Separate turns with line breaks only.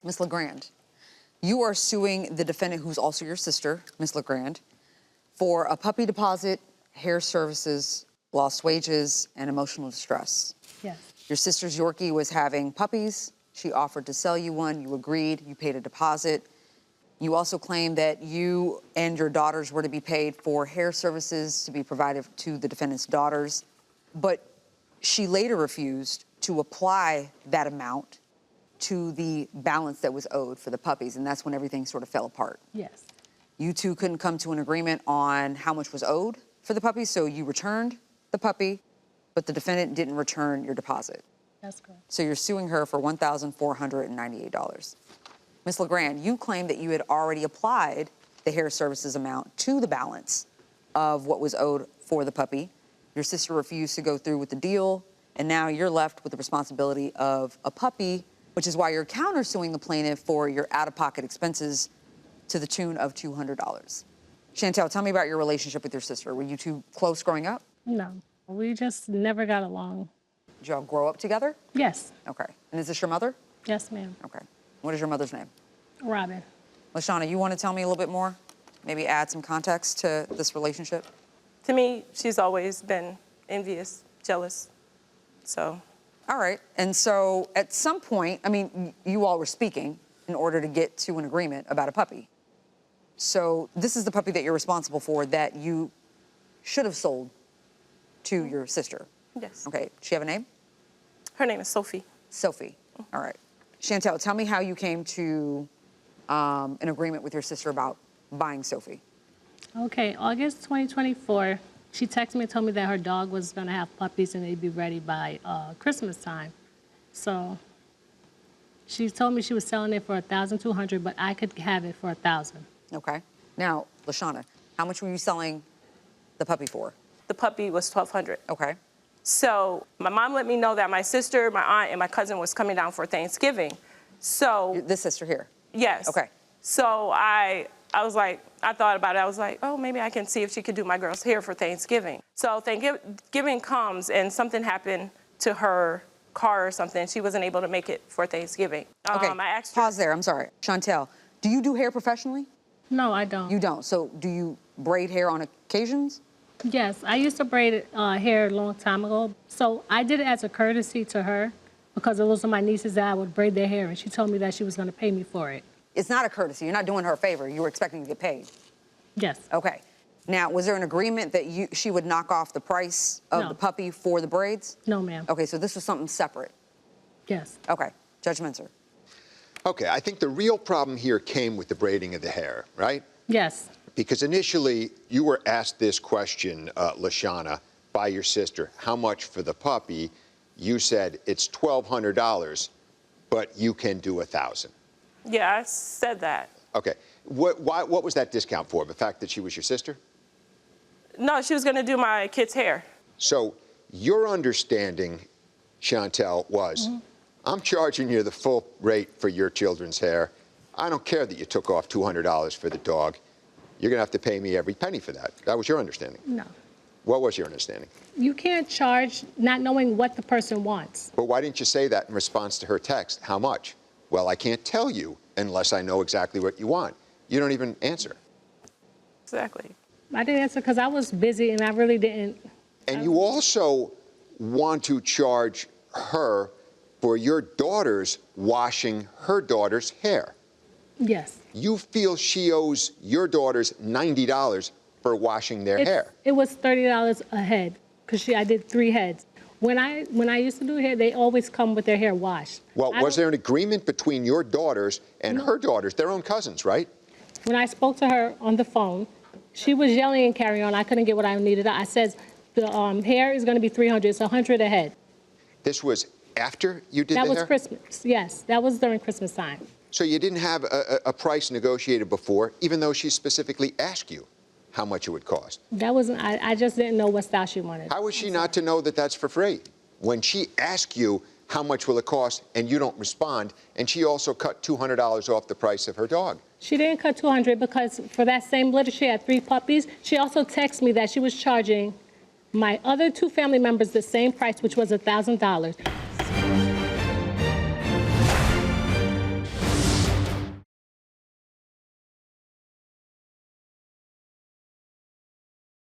Ms. LeGrand, you are suing the defendant, who's also your sister, Ms. LeGrand, for a puppy deposit, hair services, lost wages, and emotional distress.
Yes.
Your sister's Yorkie was having puppies. She offered to sell you one. You agreed. You paid a deposit. You also claimed that you and your daughters were to be paid for hair services to be provided to the defendant's daughters, but she later refused to apply that amount to the balance that was owed for the puppies, and that's when everything sort of fell apart.
Yes.
You two couldn't come to an agreement on how much was owed for the puppy, so you returned the puppy, but the defendant didn't return your deposit.
That's correct.
So you're suing her for $1,498. Ms. LeGrand, you claim that you had already applied the hair services amount to the balance of what was owed for the puppy. Your sister refused to go through with the deal, and now you're left with the responsibility of a puppy, which is why you're countersuing the plaintiff for your out-of-pocket expenses to the tune of $200. Chantelle, tell me about your relationship with your sister. Were you two close growing up?
No, we just never got along.
Did y'all grow up together?
Yes.
Okay. And is this your mother?
Yes, ma'am.
Okay. What is your mother's name?
Robin.
Lashauna, you want to tell me a little bit more? Maybe add some context to this relationship?
To me, she's always been envious, jealous, so.
All right. And so at some point, I mean, you all were speaking in order to get to an agreement about a puppy. So this is the puppy that you're responsible for that you should have sold to your sister.
Yes.
Okay. Does she have a name?
Her name is Sophie.
Sophie. All right. Chantelle, tell me how you came to an agreement with your sister about buying Sophie.
Okay, August 2024, she texted me and told me that her dog was going to have puppies and they'd be ready by Christmas time. So she told me she was selling it for $1,200, but I could have it for $1,000.
Okay. Now, Lashauna, how much were you selling the puppy for?
The puppy was $1,200.
Okay.
So my mom let me know that my sister, my aunt, and my cousin was coming down for Thanksgiving. So
This sister here?
yes.
Okay.
So I was like, I thought about it. I was like, oh, maybe I can see if she could do my girl's hair for Thanksgiving. So Thanksgiving comes and something happened to her car or something. She wasn't able to make it for Thanksgiving.
Okay,
I asked her,
pause there, I'm sorry. Chantelle, do you do hair professionally?
No, I don't.
You don't, so do you braid hair on occasions?
Yes, I used to braid hair a long time ago. So I did it as a courtesy to her because those are my nieces that I would braid their hair, and she told me that she was going to pay me for it.
It's not a courtesy, you're not doing her a favor, you were expecting to get paid.
Yes.
Okay. Now, was there an agreement that she would knock off the price of
No.
the puppy for the braids?
No, ma'am.
Okay, so this was something separate.
Yes.
Okay, Judge Minzer.
Okay, I think the real problem here came with the braiding of the hair, right?
Yes.
Because initially, you were asked this question, Lashauna, by your sister, how much for the puppy? You said it's $1,200, but you can do $1,000.
yeah, I said that.
Okay, what was that discount for? The fact that she was your sister?
No, she was going to do my kid's hair.
So your understanding, Chantelle, was, I'm charging you the full rate for your children's hair. I don't care that you took off $200 for the dog. You're going to have to pay me every penny for that. That was your understanding.
No.
What was your understanding?
You can't charge not knowing what the person wants.
But why didn't you say that in response to her text? How much? Well, I can't tell you unless I know exactly what you want. You don't even answer.
Exactly.
I didn't answer because I was busy and I really didn't.
And you also want to charge her for your daughter's washing her daughter's hair.
Yes.
You feel she owes your daughters $90 for washing their hair.
It was $30 a head because I did 3 heads. When I used to do hair, they always come with their hair washed.
Well, was there an agreement between your daughters and her daughters, their own cousins, right?
When I spoke to her on the phone, she was yelling and carrying on. I couldn't get what I needed. I said, the hair is going to be $300. It's $100 a head.
This was after you did
That
the
was
hair?
Christmas. Yes, that was during Christmas time.
So you didn't have a price negotiated before, even though she specifically asked you how much it would cost?
That wasn't, I just didn't know what style she wanted.
How was she not to know that that's for free? When she asked you how much will it cost and you don't respond, and she also cut $200 off the price of her dog.
She didn't cut $200 because for that same litter, she had 3 puppies. She also texted me that she was charging my other 2 family members the same price, which was $1,000.